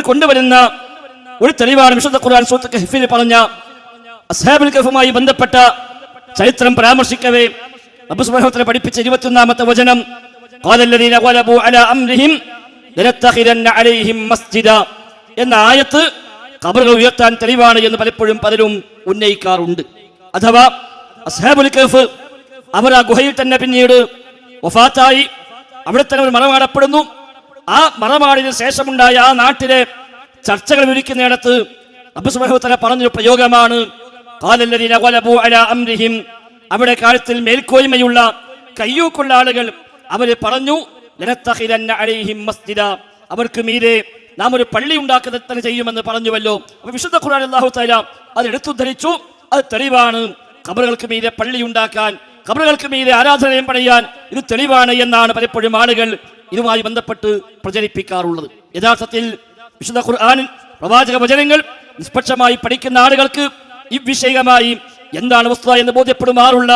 കൊണ്ടുവരുന്ന ഒരു തെളിവാണ് വിശുദ്ധ ഖുർആൻ സൂറത്ത് കഹ്ഫിൽ പറഞ്ഞ അസ്ഹാബുൽ കഹ്ഫുമായി ബന്ധപ്പെട്ട ചരിത്രം പരാമർശിക്കവേ റബ്ബ് സുബ്ഹാനഹു വ തആല പഠിപ്പിച്ച 21-ാമത്തെ വചനം ഖാലല്ലദീന ഗലബു അലാ അംരിഹിം ലനത്തഖിദന്ന അലൈഹിം മസ്ജിദ എന്ന ആയത്ത് ഖബറുകൾ ഉയർത്താൻ തെളിവാണ് എന്ന് പലപ്പോഴും പലരും ഉന്നയിക്കാറുണ്ട്. അഥവാ അസ്ഹാബുൽ കഹ്ഫ് അവർ ആ ഗുഹയിൽ തന്നെ പിന്നീട് വഫാത്തായി, അവിടെ തന്നെ ഒരു മറമാടപ്പെടുന്നു. ആ മറമാടിന് ശേഷമുണ്ടായ ആ നാട്ടിലെ ചർച്ചകൾ വിവരിക്കുന്നിടത്ത് റബ്ബ് സുബ്ഹാനഹു വ തആല പറഞ്ഞൊരു പ്രയോഗമാണ് ഖാലല്ലദീന ഗലബു അലാ അംരിഹിം. അവിടെ കാര്യത്തിൽ മേൽക്കോയ്മയുള്ള കയ്യൂക്കുള്ള ആളുകൾ അവർ പറഞ്ഞു ലനത്തഖിദന്ന അലൈഹിം മസ്ജിദ, അവർക്ക് മീതെ നാം ഒരു പള്ളി ഉണ്ടാക്കുക തന്നെ ചെയ്യുമെന്ന് പറഞ്ഞുവല്ലോ. അപ്പൊ വിശുദ്ധ ഖുർആൻ അല്ലാഹു തആല അത് എടുത്തുദ്ധരിച്ചു. അത് തെളിവാണ് ഖബറുകൾക്ക് മീതെ പള്ളി ഉണ്ടാക്കാൻ, ഖബറുകൾക്ക് മീതെ ആരാധനയും പണിയാൻ ഇത് തെളിവാണ് എന്നാണ് പലപ്പോഴും ആളുകൾ ഇതുമായി ബന്ധപ്പെട്ട് പ്രചരിപ്പിക്കാറുള്ളത്. യഥാർത്ഥത്തിൽ വിശുദ്ധ ഖുർആൻ പ്രവാചക വചനങ്ങൾ നിഷ്പക്ഷമായി പഠിക്കുന്ന ആളുകൾക്ക് ഇവിഷയമായി എന്താണ് വസ്തുത എന്ന് ബോധ്യപ്പെടുമാറുള്ള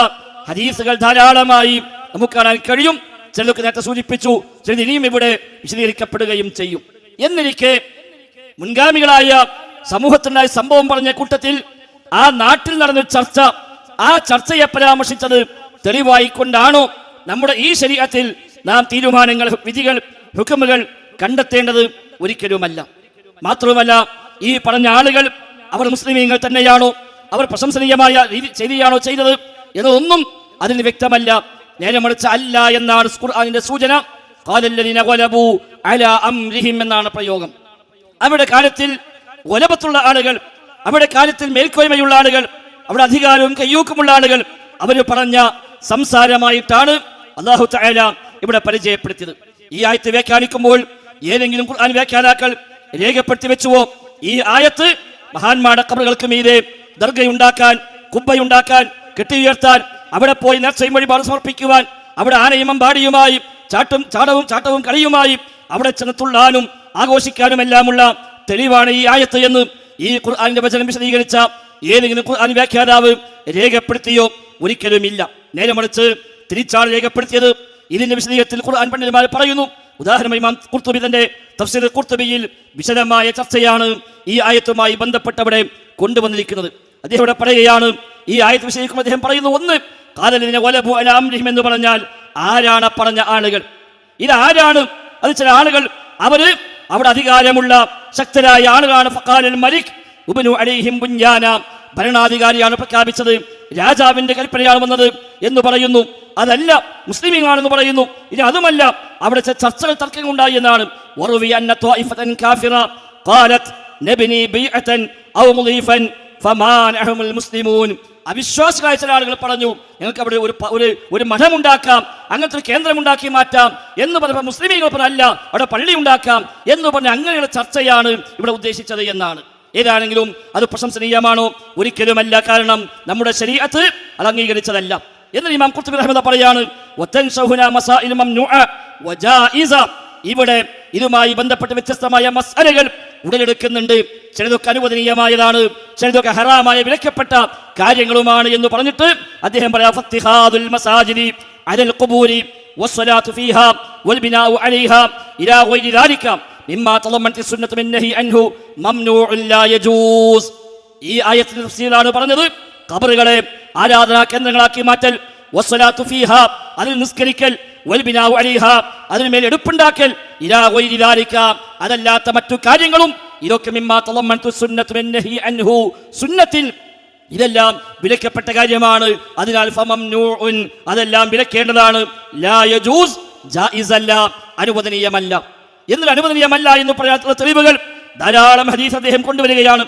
ഹദീസുകൾ ധാരാളമായി നമുക്ക് കാണാൻ കഴിയും. ചിലർക്ക് നേരത്തെ സൂചിപ്പിച്ചു, ചിലത് ഇനിയും ഇവിടെ വിശദീകരിക്കപ്പെടുകയും ചെയ്യും. എന്നിരിക്കെ മുൻഗാമികളായ സമൂഹത്തിനായ സംഭവം പറഞ്ഞ കൂട്ടത്തിൽ ആ നാട്ടിൽ നടന്ന ചർച്ച, ആ ചർച്ചയെ പരാമർശിച്ചത് തെളിവായിക്കൊണ്ടാണോ നമ്മുടെ ഈ ശരീഅത്തിൽ നാം തീരുമാനങ്ങൾ, വിധികൾ, ഹുക്മുകൾ കണ്ടെത്തേണ്ടത്? ഒരിക്കലുമല്ല. മാത്രവുമല്ല, ഈ പറഞ്ഞ ആളുകൾ അവർ മുസ്ലിമീങ്ങൾ തന്നെയാണോ, അവർ പ്രശംസനീയമായ ശരിയാണോ ചെയ്തത് എന്നതൊന്നും അതിന് വ്യക്തമല്ല. നേരെ മറിച്ച് അല്ല എന്നാണ് ഖുർആനിന്റെ സൂചന. ഖാലല്ലദീന ഗലബു അലാ അംരിഹിം എന്നാണ് പ്രയോഗം. അവിടെ കാര്യത്തിൽ ഗലബത്തുള്ള ആളുകൾ, അവിടെ കാര്യത്തിൽ മേൽക്കോയ്മയുള്ള ആളുകൾ, അവിടെ അധികാരവും കയ്യൂക്കുമുള്ള ആളുകൾ അവർ പറഞ്ഞ സംസാരമായിട്ടാണ് അല്ലാഹു തആല ഇവിടെ പരിചയപ്പെടുത്തിയത്. ഈ ആയത്ത് വ്യാഖ്യാനിക്കുമ്പോൾ ഏതെങ്കിലും ഖുർആൻ വ്യാഖ്യാതാക്കൾ രേഖപ്പെടുത്തി വെച്ചുവോ ഈ ആയത്ത് മഹാന്മാരുടെ ഖബറുകൾക്ക് മീതെ ദർഗയുണ്ടാക്കാൻ, കുബ്ബയുണ്ടാക്കാൻ, കെട്ടിയുയർത്താൻ, അവിടെ പോയി നേർച്ചയും വഴിപാട് സമർപ്പിക്കുവാൻ, അവിടെ ആനയും അമ്പാടിയുമായി ചാട്ടവും കളിയുമായി അവിടെ ചെന്ന് തുള്ളാനും ആഘോഷിക്കാനും എല്ലാമുള്ള തെളിവാണ് ഈ ആയത്ത് എന്ന് ഈ ഖുർആനിന്റെ വചനം വിശദീകരിച്ച ഏതെങ്കിലും ഖുർആൻ വ്യാഖ്യാതാവ് രേഖപ്പെടുത്തിയോ? ഒരിക്കലുമില്ല. നേരെ മറിച്ച് തിരിച്ചാണ് രേഖപ്പെടുത്തിയത്. ഇതിന്റെ വിശദീകരണത്തിൽ ഖുർആൻ പണ്ഡിതന്മാർ പറയുന്നു. ഉദാഹരണം ഇമാം ഖുർത്തുബി തന്റെ തഫ്സീർ ഖുർത്തുബിയിൽ വിശദമായ ചർച്ചയാണ് ഈ ആയത്തുമായി ബന്ധപ്പെട്ടവിടെ കൊണ്ടുവന്നിരിക്കുന്നത്. അദ്ദേഹം ഇവിടെ പറയുകയാണ്, ഈ ആയത്ത് വിശദീകരിക്കുമ്പോൾ അദ്ദേഹം പറയുന്നു, ഒന്ന് ഖാലല്ലദീന ഗലബു അലാ അംരിഹിം എന്ന് പറഞ്ഞാൽ ആരാണ് പറഞ്ഞ ആളുകൾ? ഇതാരാണ്? അത് ചില ആളുകൾ, അവര് അവിടെ അധികാരമുള്ള ശക്തരായ ആളുകളാണ്. ഫഖാലൽ മലിക് ഉബ്നു അലൈഹിം ബുൻയാന, ഭരണാധികാരിയാണ് പ്രഖ്യാപിച്ചത്, രാജാവിന്റെ കൽപ്പനയാണ് വന്നത് എന്ന് പറയുന്നു. അതല്ല, മുസ്ലിമീങ്ങളാണെന്ന് പറയുന്നു. ഇനി അതുമല്ല, അവിടെ ചർച്ചകൾ തർക്കങ്ങൾ ഉണ്ടായി എന്നാണ്. വറുവി അന്ന ത്വായിഫതൻ കാഫിറ ഖാലത് നബ്നി ബൈഅതൻ ഔ മുളീഫൻ ഫമാനഹുൽ മുസ്ലിമൂൻ. അവിശ്വാസികളായ ചില ആളുകൾ പറഞ്ഞു, ഞങ്ങൾക്ക് അവിടെ ഒരു മഠമുണ്ടാക്കാം, അങ്ങനത്തെ ഒരു കേന്ദ്രമുണ്ടാക്കി മാറ്റാം എന്ന് പറഞ്ഞപ്പോൾ മുസ്ലിമീങ്ങൾ പറഞ്ഞല്ല, അവിടെ പള്ളി ഉണ്ടാക്കാം എന്ന് പറഞ്ഞ അങ്ങനെയുള്ള ചർച്ചയാണ് ഇവിടെ ഉദ്ദേശിച്ചത് എന്നാണ്. ഏതാണെങ്കിലും അത് പ്രശംസനീയമാണോ? ഒരിക്കലുമല്ല. കാരണം നമ്മുടെ ശരീഅത്ത് അത് അംഗീകരിച്ചതല്ല എന്ന് ഇമാം ഖുർത്തുബി റഹിമഹുല്ലാഹ് പറയാണ്. ഇവിടെ ഇതുമായി ബന്ധപ്പെട്ട് വ്യത്യസ്തമായ മസ്അലകൾ ഉടലെടുക്കുന്നുണ്ട്. ചിലതൊക്കെ അനുവദനീയമായതാണ്, ചിലതൊക്കെ ഹറാമായ വിലക്കപ്പെട്ട കാര്യങ്ങളുമാണ് എന്ന് പറഞ്ഞിട്ട് അദ്ദേഹം പറയാം, ഫത്തിഹാദുൽ മസാജിദി അലൽ ഖുബൂരി വസ്സലാത്തു ഫീഹാ വൽബിനാഉ അലൈഹാ ഇലാ ഗൈരി ദാലിക മിമ്മാ തളമ്മനതി സുന്നത്തു മിൻ നഹി അൻഹു മംനൂഉൻ ലാ യജൂസ്. ഈ ആയത്തിന്റെ തഫ്സീലാണ് പറഞ്ഞത്, ഖബറുകളെ ആരാധനാ കേന്ദ്രങ്ങളാക്കി മാറ്റൽ, വസ്സലാത്തു ഫീഹാ അതിൽ നിസ്കരിക്കൽ, വൽബിനാഉ അലൈഹാ അതിന്മേൽ എടുപ്പുണ്ടാക്കൽ, ഇലാ ഗൈരി ദാലിക അതല്ലാത്ത മറ്റു കാര്യങ്ങളും, ഇതൊക്കെ മിമ്മാ തളമ്മനതു സുന്നത്തു മിൻ നഹി അൻഹു സുന്നത്തിൽ ഇതെല്ലാം വിലക്കപ്പെട്ട കാര്യമാണ്. അതിനാൽ ഫമംനൂഉൻ അതെല്ലാം വിലക്കേണ്ടതാണ്, ലാ യജൂസ് ജായിസ് അല്ല, അനുവദനീയമല്ല. എന്നാൽ അനുവദനീയമല്ല എന്ന് പറയാനുള്ള തെളിവുകൾ ധാരാളം ഹദീസ് അദ്ദേഹം കൊണ്ടുവരികയാണ്.